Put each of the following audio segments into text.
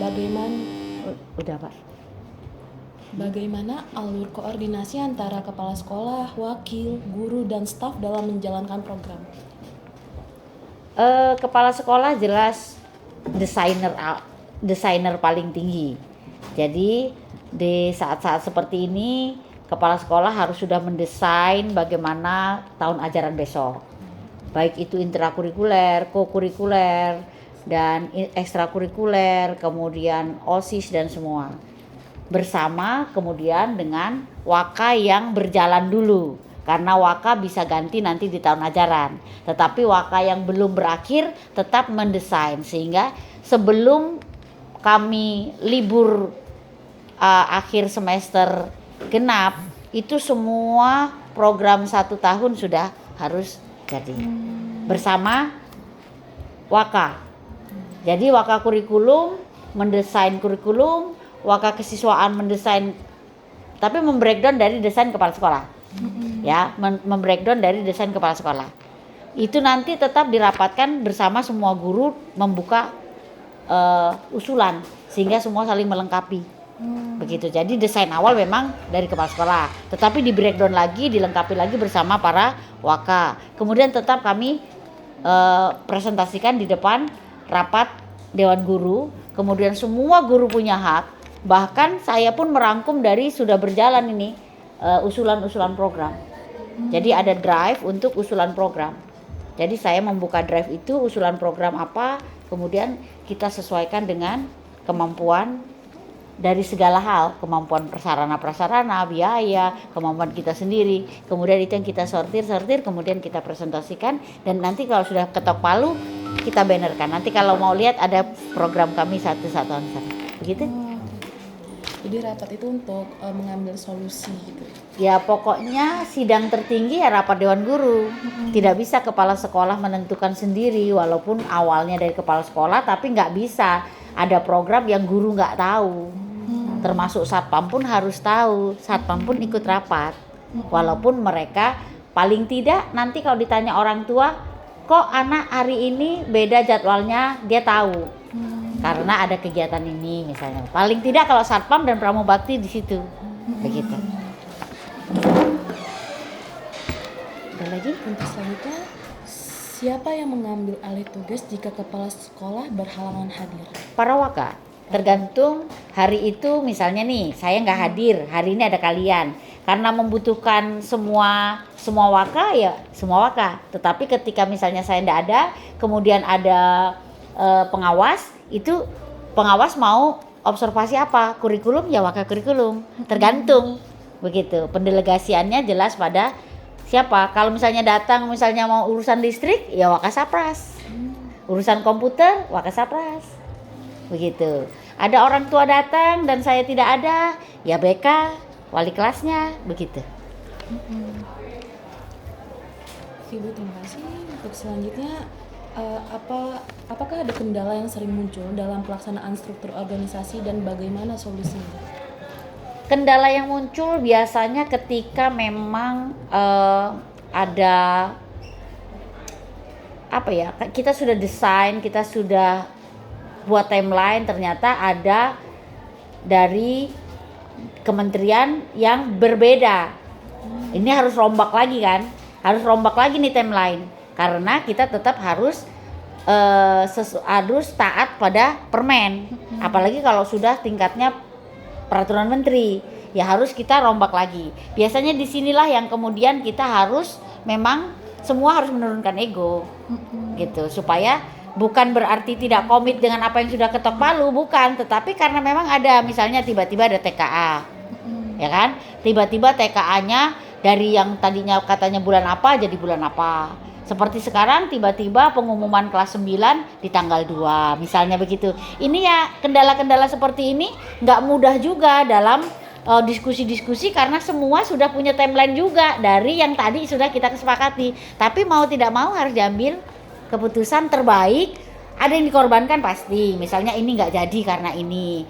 bagaimana Udah Pak. bagaimana alur koordinasi antara kepala sekolah, wakil, guru, dan staf dalam menjalankan program? Kepala sekolah jelas desainer paling tinggi. Jadi di saat-saat seperti ini kepala sekolah harus sudah mendesain bagaimana tahun ajaran besok. Baik itu intrakurikuler, kokurikuler, dan ekstrakurikuler, kemudian OSIS dan semua. Bersama kemudian dengan waka yang berjalan dulu. Karena waka bisa ganti nanti di tahun ajaran. Tetapi waka yang belum berakhir tetap mendesain sehingga sebelum kami libur akhir semester genap itu semua program 1 tahun sudah harus jadi bersama waka. Jadi waka kurikulum mendesain kurikulum, waka kesiswaan mendesain, tapi membreakdown dari desain kepala sekolah. Ya, membreakdown dari desain kepala sekolah. Itu nanti tetap dirapatkan bersama semua guru membuka usulan sehingga semua saling melengkapi. Begitu. Jadi desain awal memang dari kepala sekolah, tetapi di breakdown lagi, dilengkapi lagi bersama para waka. Kemudian tetap kami presentasikan di depan rapat dewan guru. Kemudian semua guru punya hak. Bahkan saya pun merangkum dari sudah berjalan ini usulan-usulan program. Jadi ada drive untuk usulan program. Jadi saya membuka drive itu usulan program apa, kemudian kita sesuaikan dengan kemampuan dari segala hal, kemampuan prasarana, biaya, kemampuan kita sendiri. Kemudian itu yang kita sortir, kemudian kita presentasikan, dan nanti kalau sudah ketok palu kita bannerkan. Nanti kalau mau lihat ada program kami satu-satuan sana. Begitu? Jadi rapat itu untuk mengambil solusi gitu. Ya pokoknya sidang tertinggi ya rapat dewan guru. Tidak bisa kepala sekolah menentukan sendiri, walaupun awalnya dari kepala sekolah, tapi nggak bisa. Ada program yang guru nggak tahu. Termasuk satpam pun harus tahu. Satpam pun ikut rapat. Walaupun mereka paling tidak nanti kalau ditanya orang tua, kok anak hari ini beda jadwalnya, dia tahu. Karena ada kegiatan ini misalnya. Paling tidak kalau satpam dan pramubakti di situ. Begitu. Ada lagi untuk selanjutnya, siapa yang mengambil alih tugas jika kepala sekolah berhalangan hadir? Para waka. Tergantung hari itu misalnya nih, saya nggak hadir, hari ini ada kalian. Karena membutuhkan semua waka ya semua waka. Tetapi ketika misalnya saya nggak ada, kemudian ada pengawas, itu pengawas mau observasi apa? Kurikulum ya waka kurikulum. Tergantung. Begitu. Pendelegasiannya jelas pada siapa. Kalau misalnya datang misalnya mau urusan listrik ya waka sapras. Urusan komputer waka sapras. Begitu. Ada orang tua datang dan saya tidak ada, ya BK, wali kelasnya, begitu. Ibu, terima kasih. Untuk selanjutnya, apakah ada kendala yang sering muncul dalam pelaksanaan struktur organisasi dan bagaimana solusinya? Kendala yang muncul biasanya ketika memang ada kita sudah desain, kita sudah buat timeline, ternyata ada dari kementerian yang berbeda. Ini harus rombak lagi kan? Harus rombak lagi nih timeline. Karena kita tetap harus taat pada permen. Apalagi kalau sudah tingkatnya peraturan menteri, ya harus kita rombak lagi. Biasanya disinilah yang kemudian kita harus memang semua harus menurunkan ego, gitu, supaya bukan berarti tidak komit dengan apa yang sudah ketok palu, bukan, tetapi karena memang ada misalnya tiba-tiba ada TKA, ya kan? Tiba-tiba TKA-nya dari yang tadinya katanya bulan apa jadi bulan apa. Seperti sekarang tiba-tiba pengumuman kelas 9 di tanggal 2, misalnya begitu. Ini ya kendala-kendala seperti ini nggak mudah juga dalam diskusi-diskusi karena semua sudah punya timeline juga dari yang tadi sudah kita kesepakati. Tapi mau tidak mau harus diambil keputusan terbaik. Ada yang dikorbankan pasti, misalnya ini nggak jadi karena ini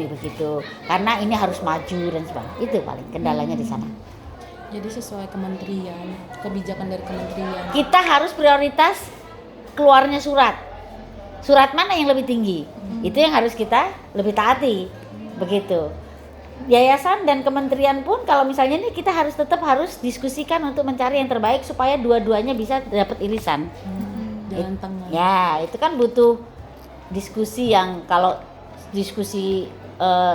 begitu, karena ini harus maju dan sebagainya. Itu paling kendalanya di sana. Jadi sesuai kementerian, kebijakan dari kementerian. Kita harus prioritas keluarnya surat. surat mana yang lebih tinggi. Itu yang harus kita lebih taati. Begitu. Yayasan dan kementerian pun kalau misalnya ini kita tetap harus diskusikan untuk mencari yang terbaik supaya dua-duanya bisa dapat irisan. Jalan tengah. Ya, itu kan butuh diskusi yang kalau diskusi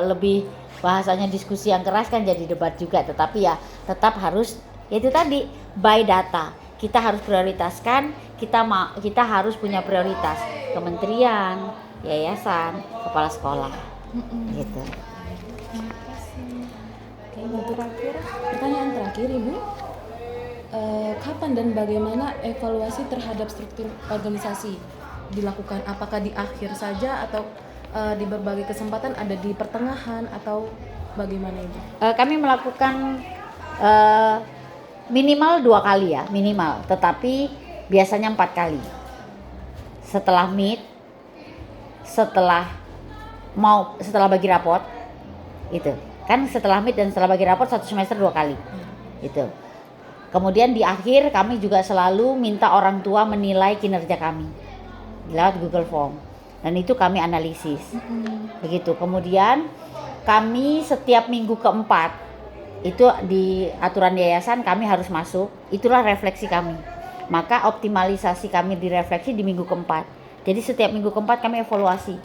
lebih bahasanya diskusi yang keras kan jadi debat juga, tetapi ya tetap harus itu tadi by data. Kita harus prioritaskan, kita harus punya prioritas kementerian, yayasan, kepala sekolah. Gitu. Terima kasih. Oke, untuk pertanyaan terakhir Ibu, kapan dan bagaimana evaluasi terhadap struktur organisasi dilakukan? Apakah di akhir saja atau di berbagai kesempatan, ada di pertengahan atau bagaimana Ibu? Kami melakukan minimal 2 kali ya, minimal. Tetapi biasanya 4 kali. Setelah meet, setelah bagi raport, itu kan setelah meet dan setelah bagi raport 1 semester 2 kali, itu. Kemudian di akhir kami juga selalu minta orang tua menilai kinerja kami lewat Google Form, dan itu kami analisis, begitu. Kemudian kami setiap minggu keempat itu di aturan yayasan kami harus masuk, itulah refleksi kami. Maka optimalisasi kami direfleksi di minggu keempat. Jadi setiap minggu keempat kami evaluasi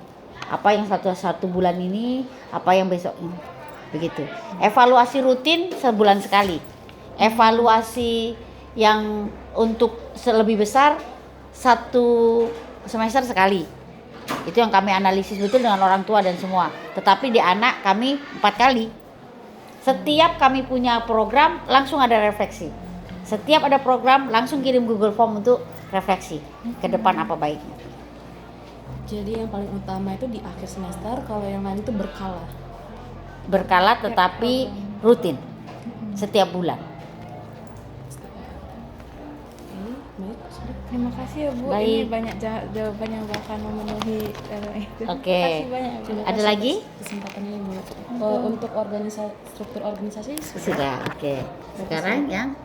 apa yang satu bulan ini, apa yang besok ini, begitu. Evaluasi rutin sebulan sekali. Evaluasi yang untuk lebih besar 1 semester sekali. Itu yang kami analisis betul dengan orang tua dan semua. Tetapi di anak kami 4 kali. Setiap kami punya program langsung ada refleksi. Setiap ada program langsung kirim Google Form untuk refleksi ke depan apa baiknya. Jadi yang paling utama itu di akhir semester, kalau yang lain itu berkala. Berkala tetapi rutin. Setiap bulan. Baik, sudah. Terima kasih ya Bu. Baik. Ini banyak jawaban yang bahkan memenuhi itu. Oke. Terima kasih banyak Bu. Terima Ada kasih lagi? atas kesempatannya Ibu. Untuk struktur organisasi Sudah, oke. Sekarang yang